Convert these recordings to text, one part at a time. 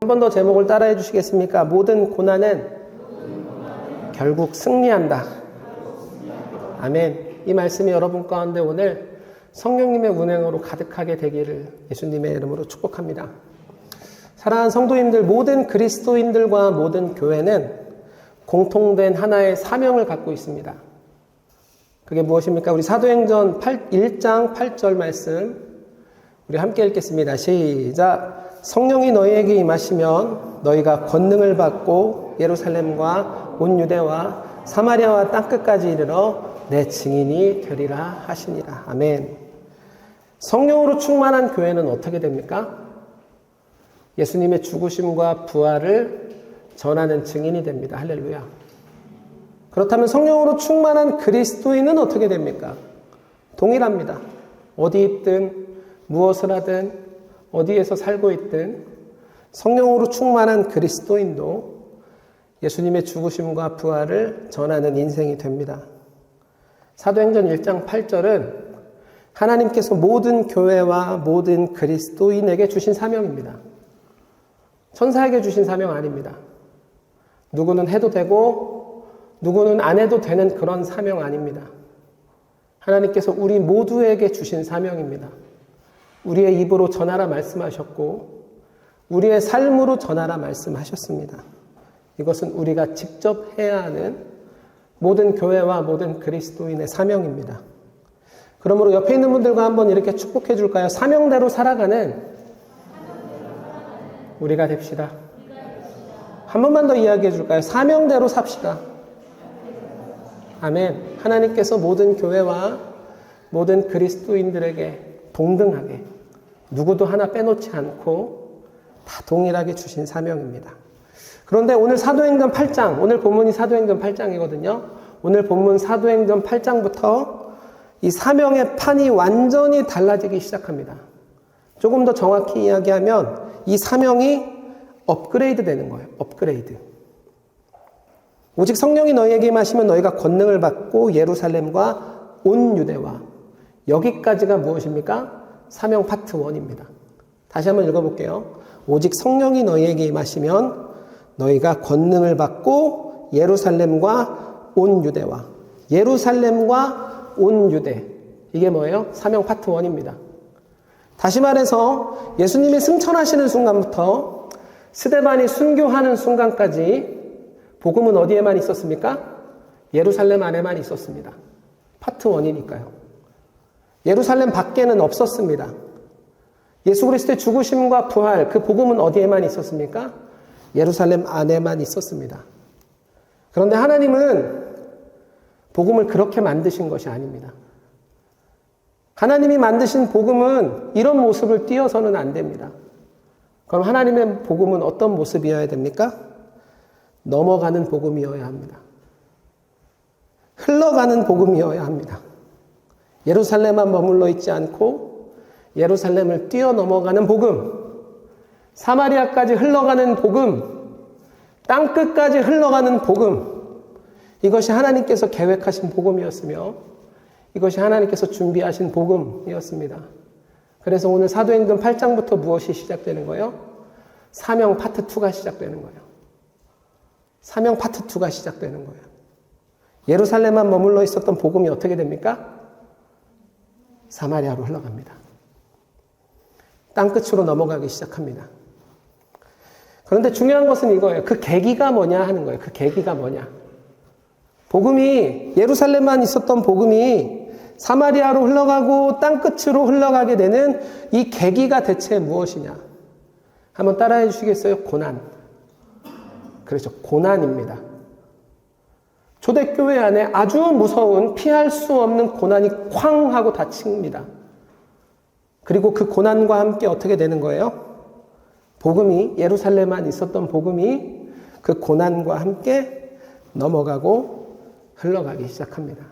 한 번 더 제목을 따라해 주시겠습니까? 모든 고난은 결국 승리한다. 아멘. 이 말씀이 여러분 가운데 오늘 성령님의 운행으로 가득하게 되기를 예수님의 이름으로 축복합니다. 사랑하는 성도님들, 모든 그리스도인들과 모든 교회는 공통된 하나의 사명을 갖고 있습니다. 그게 무엇입니까? 우리 사도행전 1장 8절 말씀 우리 함께 읽겠습니다. 시작. 성령이 너희에게 임하시면 너희가 권능을 받고 예루살렘과 온 유대와 사마리아와 땅끝까지 이르러 내 증인이 되리라 하시니라. 아멘. 성령으로 충만한 교회는 어떻게 됩니까? 예수님의 죽으심과 부활을 전하는 증인이 됩니다. 할렐루야. 그렇다면 성령으로 충만한 그리스도인은 어떻게 됩니까? 동일합니다. 어디 있든 무엇을 하든 어디에서 살고 있든 성령으로 충만한 그리스도인도 예수님의 죽으심과 부활을 전하는 인생이 됩니다. 사도행전 1장 8절은 하나님께서 모든 교회와 모든 그리스도인에게 주신 사명입니다. 천사에게 주신 사명 아닙니다. 누구는 해도 되고 누구는 안 해도 되는 그런 사명 아닙니다. 하나님께서 우리 모두에게 주신 사명입니다. 우리의 입으로 전하라 말씀하셨고 우리의 삶으로 전하라 말씀하셨습니다. 이것은 우리가 직접 해야 하는 모든 교회와 모든 그리스도인의 사명입니다. 그러므로 옆에 있는 분들과 한번 이렇게 축복해 줄까요? 사명대로 살아가는 우리가 됩시다. 한 번만 더 이야기해 줄까요? 사명대로 삽시다. 아멘. 하나님께서 모든 교회와 모든 그리스도인들에게 동등하게 누구도 하나 빼놓지 않고 다 동일하게 주신 사명입니다. 그런데 오늘 사도행전 8장, 오늘 본문이 사도행전 8장이거든요. 오늘 본문 사도행전 8장부터 이 사명의 판이 완전히 달라지기 시작합니다. 조금 더 정확히 이야기하면 이 사명이 업그레이드 되는 거예요. 업그레이드. 오직 성령이 너희에게 임하시면 너희가 권능을 받고 예루살렘과 온 유대와 여기까지가 무엇입니까? 사명 파트 1입니다. 다시 한번 읽어볼게요. 오직 성령이 너희에게 임하시면 너희가 권능을 받고 예루살렘과 온 유대와 예루살렘과 온 유대 이게 뭐예요? 사명 파트 1입니다. 다시 말해서 예수님이 승천하시는 순간부터 스데반이 순교하는 순간까지 복음은 어디에만 있었습니까? 예루살렘 안에만 있었습니다. 파트 1이니까요. 예루살렘 밖에는 없었습니다. 예수 그리스도의 죽으심과 부활, 그 복음은 어디에만 있었습니까? 예루살렘 안에만 있었습니다. 그런데 하나님은 복음을 그렇게 만드신 것이 아닙니다. 하나님이 만드신 복음은 이런 모습을 띄어서는 안 됩니다. 그럼 하나님의 복음은 어떤 모습이어야 됩니까? 넘어가는 복음이어야 합니다. 흘러가는 복음이어야 합니다. 예루살렘만 머물러 있지 않고 예루살렘을 뛰어넘어가는 복음, 사마리아까지 흘러가는 복음, 땅끝까지 흘러가는 복음, 이것이 하나님께서 계획하신 복음이었으며 이것이 하나님께서 준비하신 복음이었습니다. 그래서 오늘 사도행전 8장부터 무엇이 시작되는 거예요? 사명 파트 2가 시작되는 거예요. 사명 파트 2가 시작되는 거예요. 예루살렘만 머물러 있었던 복음이 어떻게 됩니까? 사마리아로 흘러갑니다. 땅끝으로 넘어가기 시작합니다. 그런데 중요한 것은 이거예요. 그 계기가 뭐냐 하는 거예요. 그 계기가 뭐냐. 복음이 예루살렘만 있었던 복음이 사마리아로 흘러가고 땅끝으로 흘러가게 되는 이 계기가 대체 무엇이냐. 한번 따라해 주시겠어요? 고난. 그렇죠. 고난입니다. 초대교회 안에 아주 무서운 피할 수 없는 고난이 쾅 하고 닫힙니다. 그리고 그 고난과 함께 어떻게 되는 거예요? 복음이 예루살렘만 있었던 복음이 그 고난과 함께 넘어가고 흘러가기 시작합니다.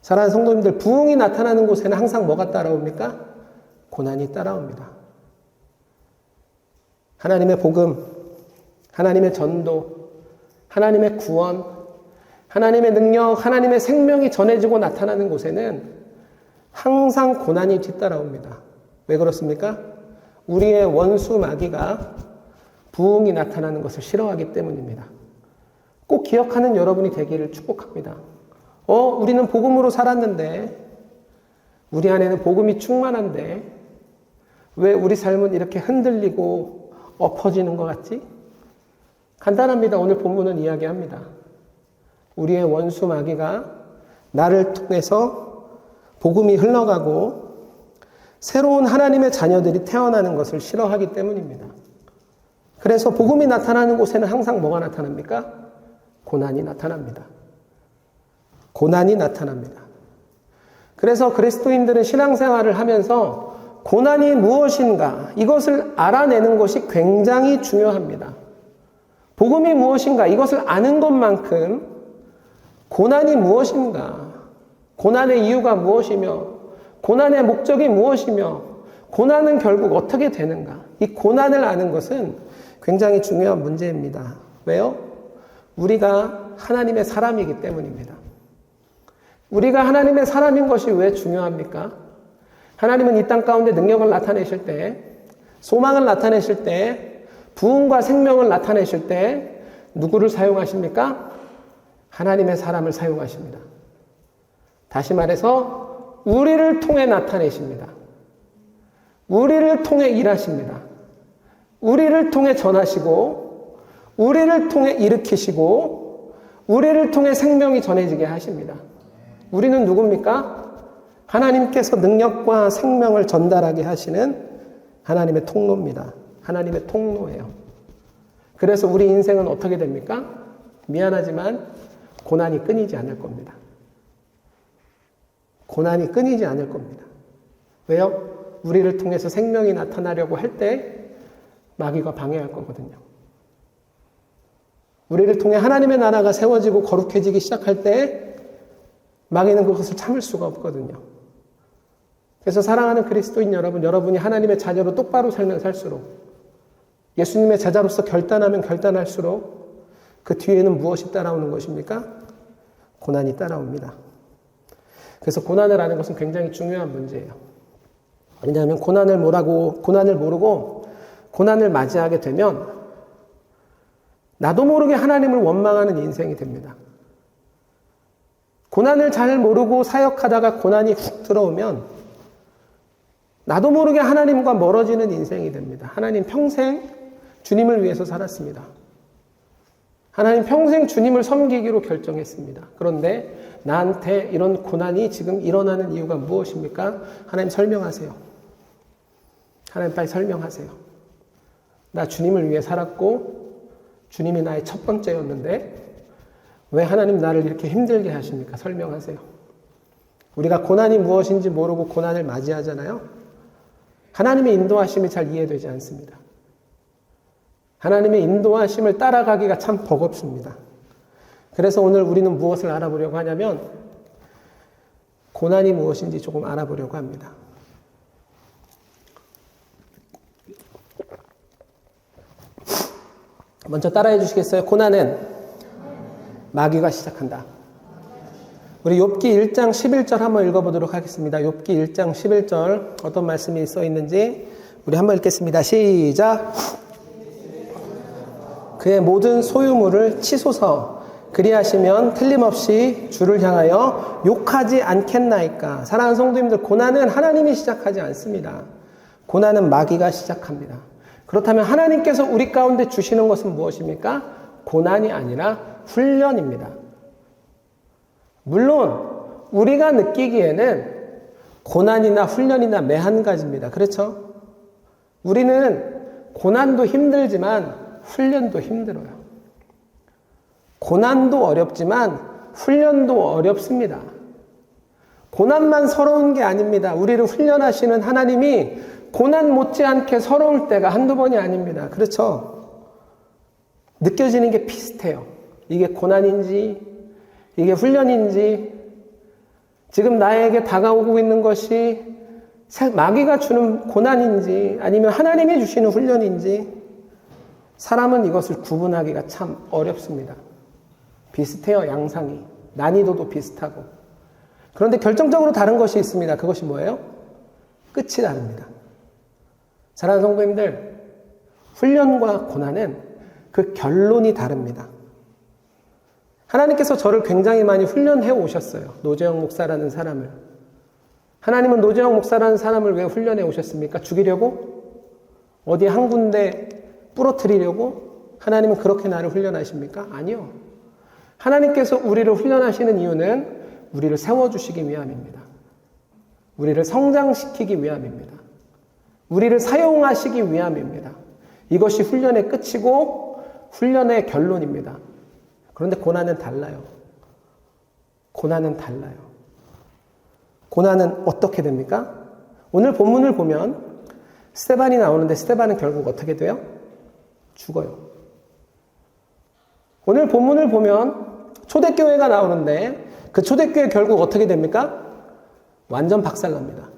사랑하는 성도님들, 부흥이 나타나는 곳에는 항상 뭐가 따라옵니까? 고난이 따라옵니다. 하나님의 복음, 하나님의 전도, 하나님의 구원, 하나님의 능력, 하나님의 생명이 전해지고 나타나는 곳에는 항상 고난이 뒤따라옵니다. 왜 그렇습니까? 우리의 원수 마귀가 부흥이 나타나는 것을 싫어하기 때문입니다. 꼭 기억하는 여러분이 되기를 축복합니다. 우리는 복음으로 살았는데, 우리 안에는 복음이 충만한데, 왜 우리 삶은 이렇게 흔들리고 엎어지는 것 같지? 간단합니다. 오늘 본문은 이야기합니다. 우리의 원수 마귀가 나를 통해서 복음이 흘러가고 새로운 하나님의 자녀들이 태어나는 것을 싫어하기 때문입니다. 그래서 복음이 나타나는 곳에는 항상 뭐가 나타납니까? 고난이 나타납니다. 고난이 나타납니다. 그래서 그리스도인들은 신앙생활을 하면서 고난이 무엇인가 이것을 알아내는 것이 굉장히 중요합니다. 복음이 무엇인가 이것을 아는 것만큼 고난이 무엇인가, 고난의 이유가 무엇이며 고난의 목적이 무엇이며 고난은 결국 어떻게 되는가, 이 고난을 아는 것은 굉장히 중요한 문제입니다. 왜요? 우리가 하나님의 사람이기 때문입니다. 우리가 하나님의 사람인 것이 왜 중요합니까? 하나님은 이 땅 가운데 능력을 나타내실 때, 소망을 나타내실 때, 부흥과 생명을 나타내실 때 누구를 사용하십니까? 하나님의 사람을 사용하십니다. 다시 말해서 우리를 통해 나타내십니다. 우리를 통해 일하십니다. 우리를 통해 전하시고 우리를 통해 일으키시고 우리를 통해 생명이 전해지게 하십니다. 우리는 누굽니까? 하나님께서 능력과 생명을 전달하게 하시는 하나님의 통로입니다. 하나님의 통로예요. 그래서 우리 인생은 어떻게 됩니까? 미안하지만 고난이 끊이지 않을 겁니다. 고난이 끊이지 않을 겁니다. 왜요? 우리를 통해서 생명이 나타나려고 할 때 마귀가 방해할 거거든요. 우리를 통해 하나님의 나라가 세워지고 거룩해지기 시작할 때 마귀는 그것을 참을 수가 없거든요. 그래서 사랑하는 그리스도인 여러분, 여러분이 하나님의 자녀로 똑바로 살면 살수록, 예수님의 제자로서 결단하면 결단할수록 그 뒤에는 무엇이 따라오는 것입니까? 고난이 따라옵니다. 그래서 고난을 아는 것은 굉장히 중요한 문제예요. 왜냐하면 고난을 모르고 고난을 맞이하게 되면 나도 모르게 하나님을 원망하는 인생이 됩니다. 고난을 잘 모르고 사역하다가 고난이 훅 들어오면 나도 모르게 하나님과 멀어지는 인생이 됩니다. 하나님 평생 주님을 위해서 살았습니다. 하나님 평생 주님을 섬기기로 결정했습니다. 그런데 나한테 이런 고난이 지금 일어나는 이유가 무엇입니까? 하나님 설명하세요. 하나님 빨리 설명하세요. 나 주님을 위해 살았고 주님이 나의 첫 번째였는데 왜 하나님 나를 이렇게 힘들게 하십니까? 설명하세요. 우리가 고난이 무엇인지 모르고 고난을 맞이하잖아요. 하나님의 인도하심이 잘 이해되지 않습니다. 하나님의 인도하심을 따라가기가 참 버겁습니다. 그래서 오늘 우리는 무엇을 알아보려고 하냐면 고난이 무엇인지 조금 알아보려고 합니다. 먼저 따라해 주시겠어요? 고난은 마귀가 시작한다. 우리 욥기 1장 11절 한번 읽어보도록 하겠습니다. 욥기 1장 11절 어떤 말씀이 써 있는지 우리 한번 읽겠습니다. 시작. 그의 모든 소유물을 치소서. 그리하시면 틀림없이 주를 향하여 욕하지 않겠나이까. 사랑하는 성도님들, 고난은 하나님이 시작하지 않습니다. 고난은 마귀가 시작합니다. 그렇다면 하나님께서 우리 가운데 주시는 것은 무엇입니까? 고난이 아니라 훈련입니다. 물론 우리가 느끼기에는 고난이나 훈련이나 매한 가지입니다. 그렇죠? 우리는 고난도 힘들지만 훈련도 힘들어요. 고난도 어렵지만 훈련도 어렵습니다. 고난만 서러운 게 아닙니다. 우리를 훈련하시는 하나님이 고난 못지않게 서러울 때가 한두 번이 아닙니다. 그렇죠? 느껴지는 게 비슷해요. 이게 고난인지 이게 훈련인지 지금 나에게 다가오고 있는 것이 마귀가 주는 고난인지 아니면 하나님이 주시는 훈련인지 사람은 이것을 구분하기가 참 어렵습니다. 비슷해요. 양상이. 난이도도 비슷하고. 그런데 결정적으로 다른 것이 있습니다. 그것이 뭐예요? 끝이 다릅니다. 사랑하는 성도님들, 훈련과 고난은 그 결론이 다릅니다. 하나님께서 저를 굉장히 많이 훈련해 오셨어요. 노재영 목사라는 사람을. 하나님은 노재영 목사라는 사람을 왜 훈련해 오셨습니까? 죽이려고? 어디 한 군데 부러뜨리려고? 하나님은 그렇게 나를 훈련하십니까? 아니요. 하나님께서 우리를 훈련하시는 이유는 우리를 세워주시기 위함입니다. 우리를 성장시키기 위함입니다. 우리를 사용하시기 위함입니다. 이것이 훈련의 끝이고 훈련의 결론입니다. 그런데 고난은 달라요. 고난은 달라요. 고난은 어떻게 됩니까? 오늘 본문을 보면 스데반이 나오는데 스데반은 결국 어떻게 돼요? 죽어요. 오늘 본문을 보면 초대교회가 나오는데 그 초대교회 결국 어떻게 됩니까? 완전 박살납니다.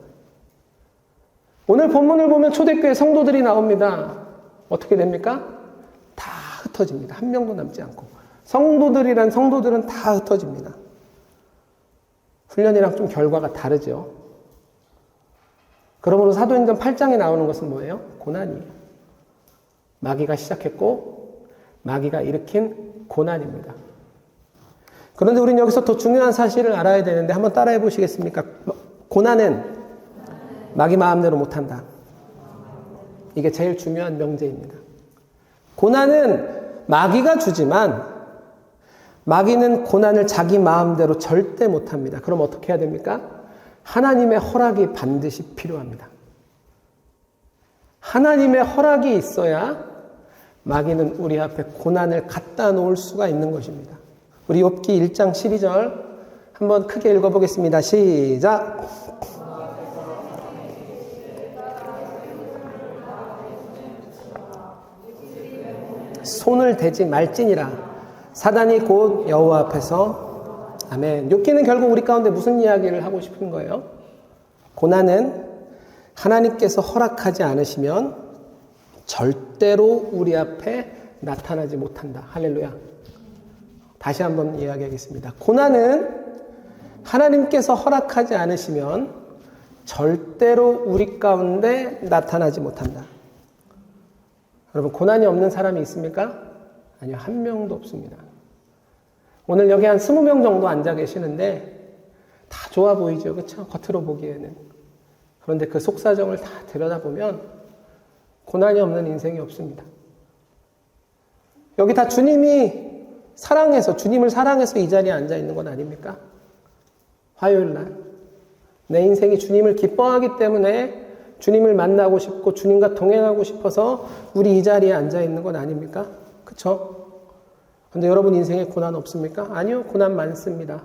오늘 본문을 보면 초대교회 성도들이 나옵니다. 어떻게 됩니까? 다 흩어집니다. 한 명도 남지 않고. 성도들은 다 흩어집니다. 훈련이랑 좀 결과가 다르죠. 그러므로 사도행전 8장에 나오는 것은 뭐예요? 고난이에요. 마귀가 시작했고 마귀가 일으킨 고난입니다. 그런데 우리는 여기서 더 중요한 사실을 알아야 되는데 한번 따라해 보시겠습니까? 고난은 마귀 마음대로 못한다. 이게 제일 중요한 명제입니다. 고난은 마귀가 주지만 마귀는 고난을 자기 마음대로 절대 못합니다. 그럼 어떻게 해야 됩니까? 하나님의 허락이 반드시 필요합니다. 하나님의 허락이 있어야 마귀는 우리 앞에 고난을 갖다 놓을 수가 있는 것입니다. 우리 욥기 1장 12절 한번 크게 읽어보겠습니다. 시작! 손을 대지 말지니라 사단이 곧 여호와 앞에서 아멘. 욥기는 결국 우리 가운데 무슨 이야기를 하고 싶은 거예요? 고난은 하나님께서 허락하지 않으시면 절대로 우리 앞에 나타나지 못한다. 할렐루야. 다시 한번 이야기하겠습니다. 고난은 하나님께서 허락하지 않으시면 절대로 우리 가운데 나타나지 못한다. 여러분, 고난이 없는 사람이 있습니까? 아니요, 한 명도 없습니다. 오늘 여기 한 20명 정도 앉아 계시는데 다 좋아 보이죠, 그렇죠? 겉으로 보기에는. 그런데 그 속사정을 다 들여다보면 고난이 없는 인생이 없습니다. 여기 다 주님을 사랑해서 이 자리에 앉아 있는 건 아닙니까? 화요일 날 내 인생이 주님을 기뻐하기 때문에 주님을 만나고 싶고 주님과 동행하고 싶어서 우리 이 자리에 앉아 있는 건 아닙니까? 그렇죠? 그런데 여러분 인생에 고난 없습니까? 아니요, 고난 많습니다.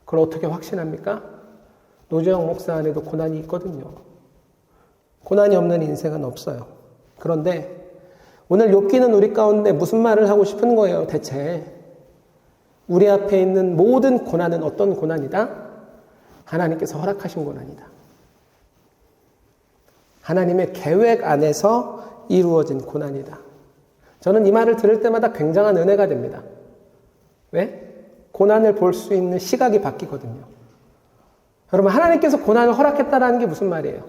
그걸 어떻게 확신합니까? 노재영 목사 안에도 고난이 있거든요. 고난이 없는 인생은 없어요. 그런데 오늘 욥기는 우리 가운데 무슨 말을 하고 싶은 거예요, 대체? 우리 앞에 있는 모든 고난은 어떤 고난이다? 하나님께서 허락하신 고난이다. 하나님의 계획 안에서 이루어진 고난이다. 저는 이 말을 들을 때마다 굉장한 은혜가 됩니다. 왜? 고난을 볼 수 있는 시각이 바뀌거든요. 여러분, 하나님께서 고난을 허락했다는 게 무슨 말이에요?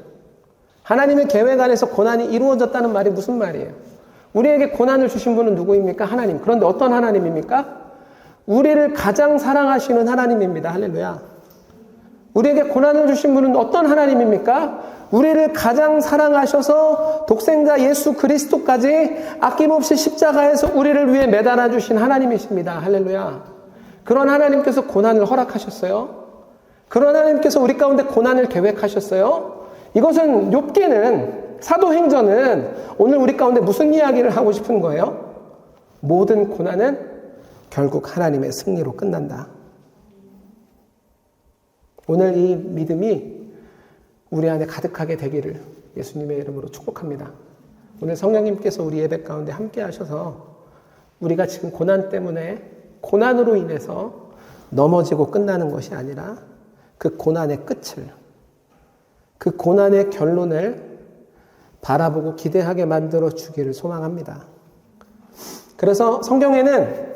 하나님의 계획 안에서 고난이 이루어졌다는 말이 무슨 말이에요? 우리에게 고난을 주신 분은 누구입니까? 하나님. 그런데 어떤 하나님입니까? 우리를 가장 사랑하시는 하나님입니다. 할렐루야. 우리에게 고난을 주신 분은 어떤 하나님입니까? 우리를 가장 사랑하셔서 독생자 예수 그리스도까지 아낌없이 십자가에서 우리를 위해 매달아 주신 하나님이십니다. 할렐루야. 그런 하나님께서 고난을 허락하셨어요. 그런 하나님께서 우리 가운데 고난을 계획하셨어요. 이것은 욥기는, 사도행전은 오늘 우리 가운데 무슨 이야기를 하고 싶은 거예요? 모든 고난은 결국 하나님의 승리로 끝난다. 오늘 이 믿음이 우리 안에 가득하게 되기를 예수님의 이름으로 축복합니다. 오늘 성령님께서 우리 예배 가운데 함께 하셔서 우리가 지금 고난 때문에, 고난으로 인해서 넘어지고 끝나는 것이 아니라 그 고난의 끝을, 그 고난의 결론을 바라보고 기대하게 만들어 주기를 소망합니다. 그래서 성경에는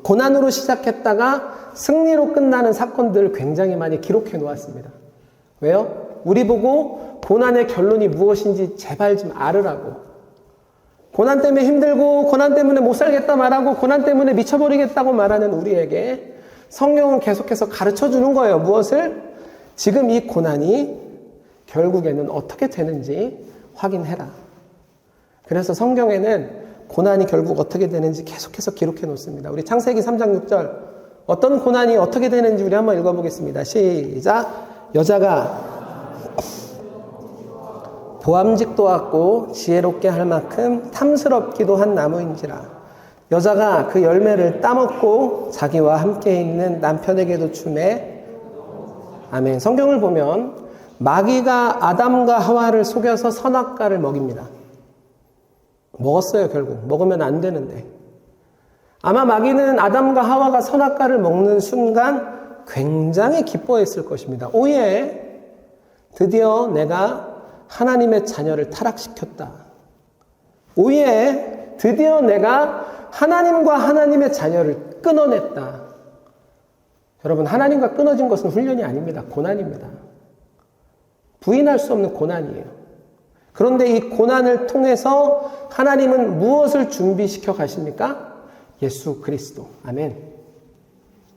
고난으로 시작했다가 승리로 끝나는 사건들을 굉장히 많이 기록해 놓았습니다. 왜요? 우리 보고 고난의 결론이 무엇인지 제발 좀 알으라고. 고난 때문에 힘들고 고난 때문에 못 살겠다 말하고 고난 때문에 미쳐버리겠다고 말하는 우리에게 성경은 계속해서 가르쳐주는 거예요. 무엇을? 지금 이 고난이 결국에는 어떻게 되는지 확인해라. 그래서 성경에는 고난이 결국 어떻게 되는지 계속해서 기록해 놓습니다. 우리 창세기 3장 6절 어떤 고난이 어떻게 되는지 우리 한번 읽어보겠습니다. 시작. 여자가 보암직도 같고 지혜롭게 할 만큼 탐스럽기도 한 나무인지라. 여자가 그 열매를 따먹고 자기와 함께 있는 남편에게도 주매. 아멘. 성경을 보면 마귀가 아담과 하와를 속여서 선악과를 먹입니다. 먹었어요. 결국. 먹으면 안 되는데. 아마 마귀는 아담과 하와가 선악과를 먹는 순간 굉장히 기뻐했을 것입니다. 오예, 드디어 내가 하나님의 자녀를 타락시켰다. 오예, 드디어 내가 하나님과 하나님의 자녀를 끊어냈다. 여러분, 하나님과 끊어진 것은 훈련이 아닙니다. 고난입니다. 부인할 수 없는 고난이에요. 그런데 이 고난을 통해서 하나님은 무엇을 준비시켜 가십니까? 예수 그리스도. 아멘.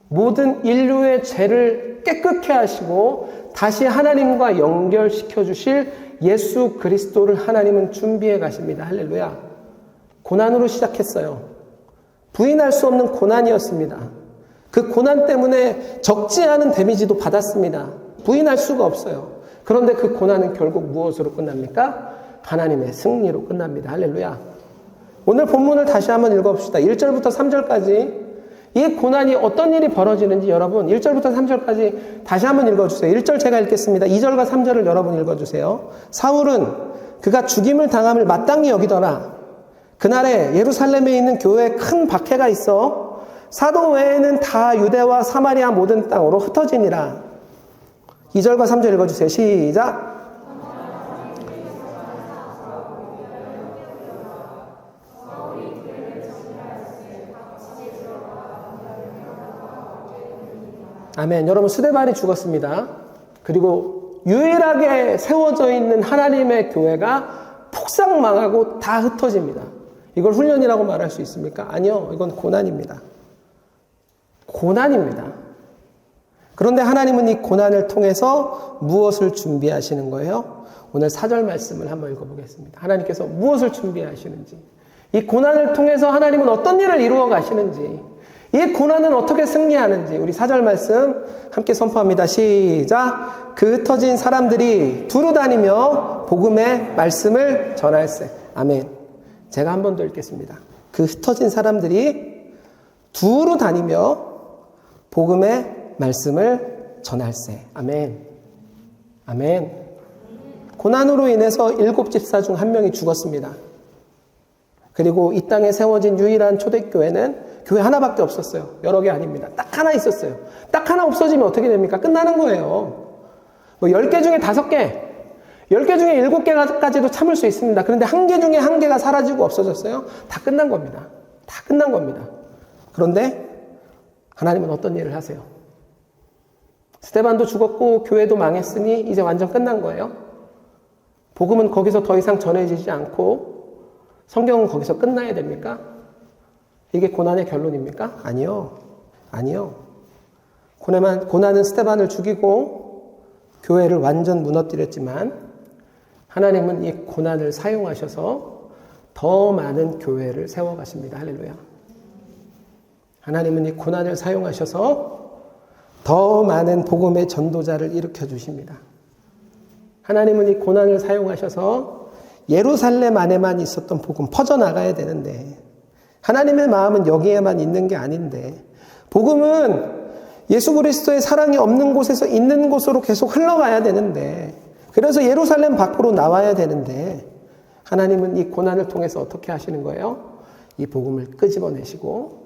모든 인류의 죄를 깨끗게 하시고 다시 하나님과 연결시켜 주실 예수 그리스도를 하나님은 준비해 가십니다. 할렐루야. 고난으로 시작했어요. 부인할 수 없는 고난이었습니다. 그 고난 때문에 적지 않은 데미지도 받았습니다. 부인할 수가 없어요. 그런데 그 고난은 결국 무엇으로 끝납니까? 하나님의 승리로 끝납니다. 할렐루야. 오늘 본문을 다시 한번 읽어봅시다. 1절부터 3절까지 이 고난이 어떤 일이 벌어지는지 여러분 1절부터 3절까지 다시 한번 읽어주세요. 1절 제가 읽겠습니다. 2절과 3절을 여러분 읽어주세요. 사울은 그가 죽임을 당함을 마땅히 여기더라. 그날에 예루살렘에 있는 교회에 큰 박해가 있어 사도 외에는 다 유대와 사마리아 모든 땅으로 흩어지니라. 2절과 3절 읽어주세요. 시작. 아멘. 여러분, 스데반이 죽었습니다. 그리고 유일하게 세워져 있는 하나님의 교회가 폭삭 망하고 다 흩어집니다. 이걸 훈련이라고 말할 수 있습니까? 아니요. 이건 고난입니다. 고난입니다. 그런데 하나님은 이 고난을 통해서 무엇을 준비하시는 거예요? 오늘 4절 말씀을 한번 읽어보겠습니다. 하나님께서 무엇을 준비하시는지, 이 고난을 통해서 하나님은 어떤 일을 이루어 가시는지, 이 고난은 어떻게 승리하는지 우리 4절 말씀 함께 선포합니다. 시작. 그 흩어진 사람들이 두루 다니며 복음의 말씀을 전할세. 아멘. 제가 한 번 더 읽겠습니다. 그 흩어진 사람들이 두루 다니며 복음의 말씀을 전할세. 아멘. 아멘. 고난으로 인해서 7집사 중 1명이 죽었습니다. 그리고 이 땅에 세워진 유일한 초대교회는 교회 하나밖에 없었어요. 여러 개 아닙니다. 딱 하나 있었어요. 딱 하나 없어지면 어떻게 됩니까? 끝나는 거예요. 10개 중에 5개, 10개 중에 7개까지도 참을 수 있습니다. 그런데 1개 중에 1개가 사라지고 없어졌어요. 다 끝난 겁니다. 다 끝난 겁니다. 그런데 하나님은 어떤 일을 하세요? 스데반도 죽었고 교회도 망했으니 이제 완전 끝난 거예요. 복음은 거기서 더 이상 전해지지 않고 성경은 거기서 끝나야 됩니까? 이게 고난의 결론입니까? 아니요. 아니요. 고난은 스데반을 죽이고 교회를 완전 무너뜨렸지만 하나님은 이 고난을 사용하셔서 더 많은 교회를 세워가십니다. 할렐루야. 하나님은 이 고난을 사용하셔서 더 많은 복음의 전도자를 일으켜 주십니다. 하나님은 이 고난을 사용하셔서 예루살렘 안에만 있었던 복음 퍼져나가야 되는데 하나님의 마음은 여기에만 있는 게 아닌데 복음은 예수 그리스도의 사랑이 없는 곳에서 있는 곳으로 계속 흘러가야 되는데 그래서 예루살렘 밖으로 나와야 되는데 하나님은 이 고난을 통해서 어떻게 하시는 거예요? 이 복음을 끄집어내시고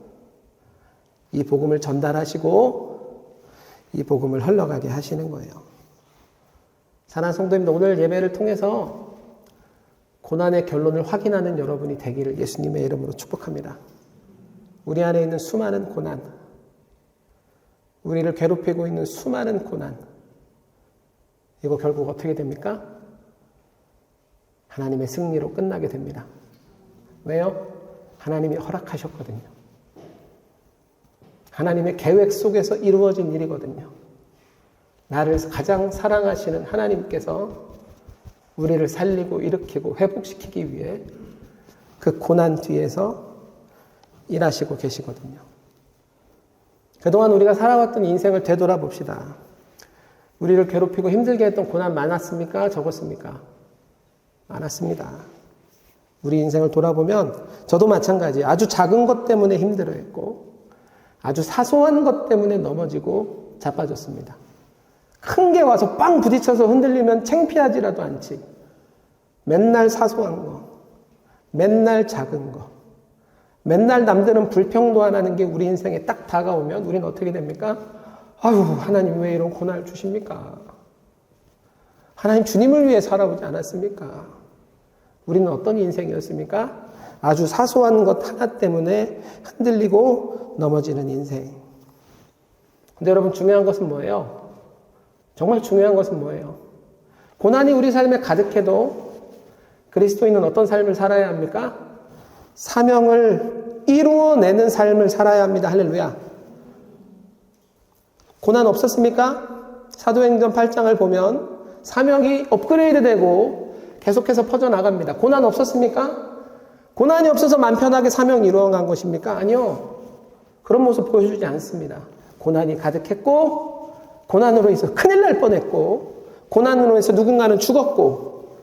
이 복음을 전달하시고 이 복음을 흘러가게 하시는 거예요. 사랑하는 성도님들, 오늘 예배를 통해서 고난의 결론을 확인하는 여러분이 되기를 예수님의 이름으로 축복합니다. 우리 안에 있는 수많은 고난, 우리를 괴롭히고 있는 수많은 고난, 이거 결국 어떻게 됩니까? 하나님의 승리로 끝나게 됩니다. 왜요? 하나님이 허락하셨거든요. 하나님의 계획 속에서 이루어진 일이거든요. 나를 가장 사랑하시는 하나님께서 우리를 살리고 일으키고 회복시키기 위해 그 고난 뒤에서 일하시고 계시거든요. 그동안 우리가 살아왔던 인생을 되돌아봅시다. 우리를 괴롭히고 힘들게 했던 고난 많았습니까? 적었습니까? 많았습니다. 우리 인생을 돌아보면 저도 마찬가지 아주 작은 것 때문에 힘들어했고 아주 사소한 것 때문에 넘어지고 자빠졌습니다. 큰 게 와서 빵 부딪혀서 흔들리면 창피하지라도 않지. 맨날 사소한 거, 맨날 작은 거, 맨날 남들은 불평도 안 하는 게 우리 인생에 딱 다가오면 우리는 어떻게 됩니까? 아유, 하나님 왜 이런 고난을 주십니까? 하나님 주님을 위해 살아오지 않았습니까? 우리는 어떤 인생이었습니까? 아주 사소한 것 하나 때문에 흔들리고 넘어지는 인생. 근데 여러분 중요한 것은 뭐예요? 정말 중요한 것은 뭐예요? 고난이 우리 삶에 가득해도 그리스도인은 어떤 삶을 살아야 합니까? 사명을 이루어내는 삶을 살아야 합니다. 할렐루야. 고난 없었습니까? 사도행전 8장을 보면 사명이 업그레이드되고 계속해서 퍼져나갑니다. 고난 없었습니까? 고난이 없어서 맘 편하게 사명 이루어간 것입니까? 아니요. 그런 모습 보여주지 않습니다. 고난이 가득했고 고난으로 인해서 큰일 날 뻔했고 고난으로 인해서 누군가는 죽었고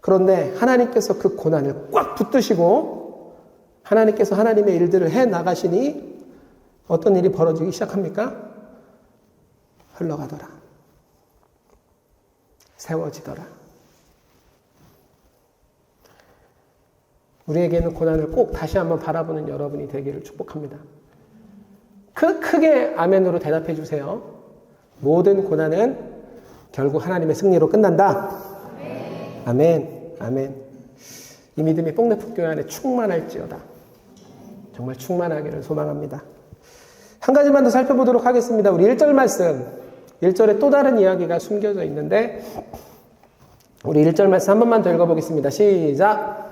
그런데 하나님께서 그 고난을 꽉 붙드시고 하나님께서 하나님의 일들을 해 나가시니 어떤 일이 벌어지기 시작합니까? 흘러가더라. 세워지더라. 우리에게는 고난을 꼭 다시 한번 바라보는 여러분이 되기를 축복합니다. 크게 아멘으로 대답해 주세요. 모든 고난은 결국 하나님의 승리로 끝난다. 아멘. 아멘. 이 믿음이 뽕내풋교회 안에 충만할지어다. 정말 충만하기를 소망합니다. 한 가지만 더 살펴보도록 하겠습니다. 우리 1절 말씀. 1절에 또 다른 이야기가 숨겨져 있는데 우리 1절 말씀 한 번만 더 읽어보겠습니다. 시작.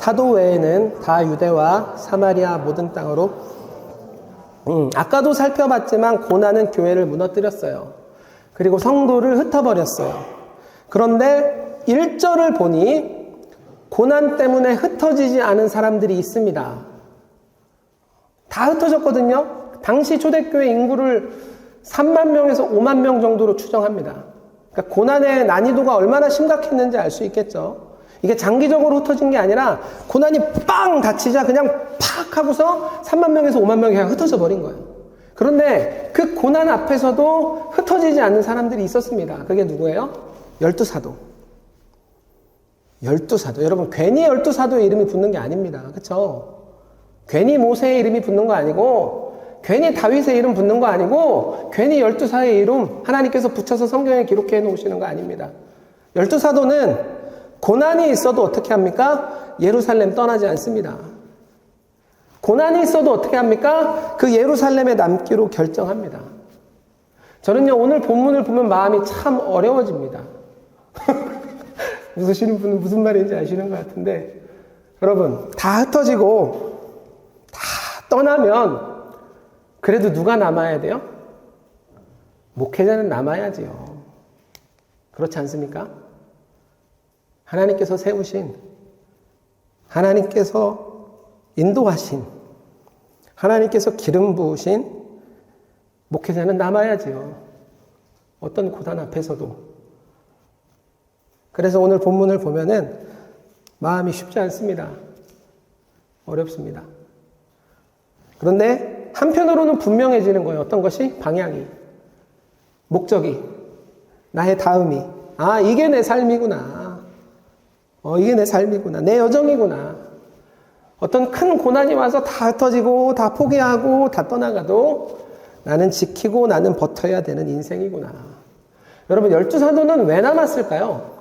사도 외에는 다 유대와 사마리아 모든 땅으로 아까도 살펴봤지만 고난은 교회를 무너뜨렸어요. 그리고 성도를 흩어버렸어요. 그런데 1절을 보니 고난 때문에 흩어지지 않은 사람들이 있습니다. 다 흩어졌거든요. 당시 초대교회 인구를 3만 명에서 5만 명 정도로 추정합니다. 그러니까 고난의 난이도가 얼마나 심각했는지 알 수 있겠죠. 이게 장기적으로 흩어진 게 아니라 고난이 빵 닥치자 그냥 팍 하고서 3만 명에서 5만 명이 그냥 흩어져 버린 거예요. 그런데 그 고난 앞에서도 흩어지지 않는 사람들이 있었습니다. 그게 누구예요? 12사도. 12사도. 여러분 괜히 12사도의 이름이 붙는 게 아닙니다. 그렇죠? 괜히 모세의 이름이 붙는 거 아니고 괜히 다윗의 이름 붙는 거 아니고 괜히 12사의 이름 하나님께서 붙여서 성경에 기록해 놓으시는 거 아닙니다. 12사도는 고난이 있어도 어떻게 합니까? 예루살렘 떠나지 않습니다. 고난이 있어도 어떻게 합니까? 그 예루살렘에 남기로 결정합니다. 저는요, 오늘 본문을 보면 마음이 참 어려워집니다. 웃으시는 분은 무슨 말인지 아시는 것 같은데, 여러분, 다 흩어지고, 다 떠나면, 그래도 누가 남아야 돼요? 목회자는 남아야지요. 그렇지 않습니까? 하나님께서 세우신, 하나님께서 인도하신, 하나님께서 기름 부으신 목회자는 남아야지요. 어떤 고난 앞에서도. 그래서 오늘 본문을 보면은 마음이 쉽지 않습니다. 어렵습니다. 그런데 한편으로는 분명해지는 거예요. 어떤 것이? 방향이. 목적이. 나의 다음이. 아, 이게 내 삶이구나. 이게 내 삶이구나. 내 여정이구나. 어떤 큰 고난이 와서 다 흩어지고 다 포기하고 다 떠나가도 나는 지키고 나는 버텨야 되는 인생이구나. 여러분 12사도는 왜 남았을까요?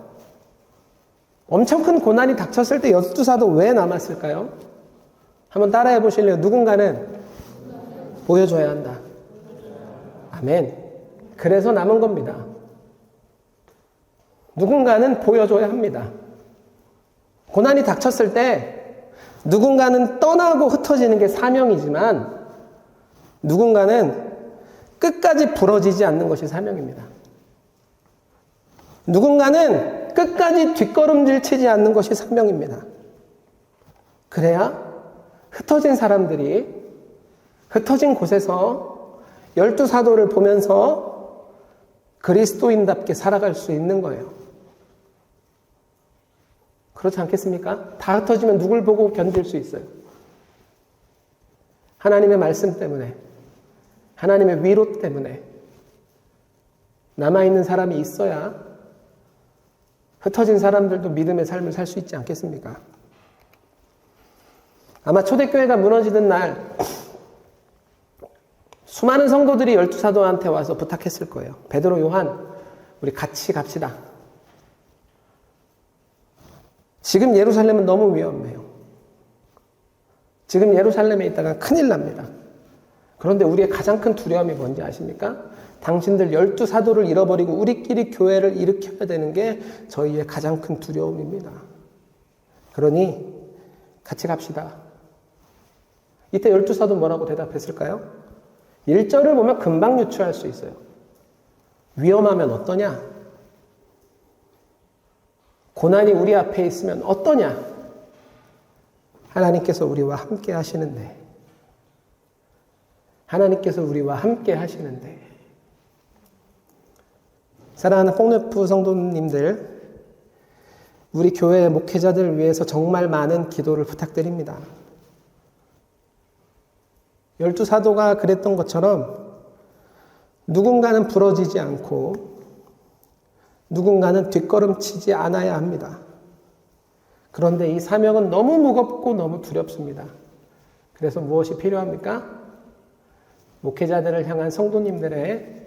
엄청 큰 고난이 닥쳤을 때 12사도 왜 남았을까요? 한번 따라해 보실래요? 누군가는 보여줘야 한다. 아멘. 그래서 남은 겁니다. 누군가는 보여줘야 합니다. 고난이 닥쳤을 때 누군가는 떠나고 흩어지는 게 사명이지만 누군가는 끝까지 부러지지 않는 것이 사명입니다. 누군가는 끝까지 뒷걸음질 치지 않는 것이 사명입니다. 그래야 흩어진 사람들이 흩어진 곳에서 12사도를 보면서 그리스도인답게 살아갈 수 있는 거예요. 그렇지 않겠습니까? 다 흩어지면 누굴 보고 견딜 수 있어요? 하나님의 말씀 때문에, 하나님의 위로 때문에 남아있는 사람이 있어야 흩어진 사람들도 믿음의 삶을 살 수 있지 않겠습니까? 아마 초대교회가 무너지던 날 수많은 성도들이 12사도한테 와서 부탁했을 거예요. 베드로, 요한, 우리 같이 갑시다. 지금 예루살렘은 너무 위험해요. 지금 예루살렘에 있다가 큰일 납니다. 그런데 우리의 가장 큰 두려움이 뭔지 아십니까? 당신들 12사도를 잃어버리고 우리끼리 교회를 일으켜야 되는 게 저희의 가장 큰 두려움입니다. 그러니 같이 갑시다. 이때 12사도 뭐라고 대답했을까요? 1절을 보면 금방 유추할 수 있어요. 위험하면 어떠냐? 고난이 우리 앞에 있으면 어떠냐? 하나님께서 우리와 함께 하시는데. 하나님께서 우리와 함께 하시는데. 사랑하는 폭네프 성도님들, 우리 교회 목회자들을 위해서 정말 많은 기도를 부탁드립니다. 12사도가 그랬던 것처럼 누군가는 부러지지 않고 누군가는 뒷걸음치지 않아야 합니다. 그런데 이 사명은 너무 무겁고 너무 두렵습니다. 그래서 무엇이 필요합니까? 목회자들을 향한 성도님들의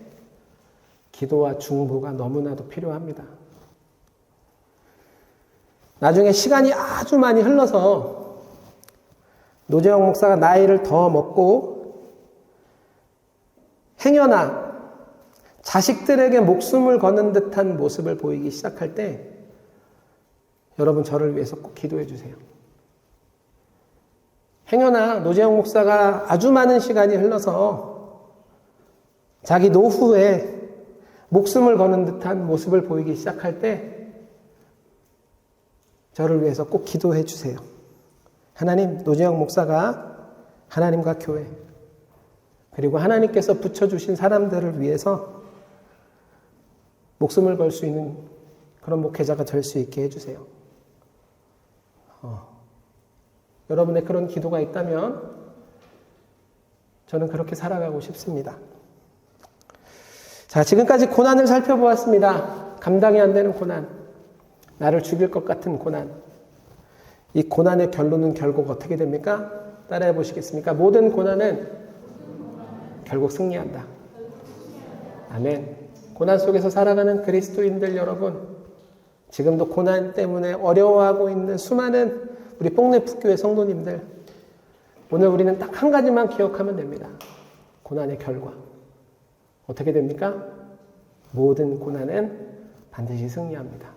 기도와 중보가 너무나도 필요합니다. 나중에 시간이 아주 많이 흘러서 노재영 목사가 나이를 더 먹고 행여나 자식들에게 목숨을 거는 듯한 모습을 보이기 시작할 때 여러분 저를 위해서 꼭 기도해 주세요. 행여나 노재영 목사가 아주 많은 시간이 흘러서 자기 노후에 목숨을 거는 듯한 모습을 보이기 시작할 때 저를 위해서 꼭 기도해 주세요. 하나님, 노재영 목사가 하나님과 교회 그리고 하나님께서 붙여주신 사람들을 위해서 목숨을 걸 수 있는 그런 목회자가 될 수 있게 해주세요. 여러분의 그런 기도가 있다면 저는 그렇게 살아가고 싶습니다. 자, 지금까지 고난을 살펴보았습니다. 감당이 안 되는 고난, 나를 죽일 것 같은 고난. 이 고난의 결론은 결국 어떻게 됩니까? 따라해 보시겠습니까? 모든 고난은 결국 승리한다. 아멘. 고난 속에서 살아가는 그리스도인들 여러분, 지금도 고난 때문에 어려워하고 있는 수많은 우리 폭네프교회 성도님들, 오늘 우리는 딱 한 가지만 기억하면 됩니다. 고난의 결과. 어떻게 됩니까? 모든 고난은 반드시 승리합니다.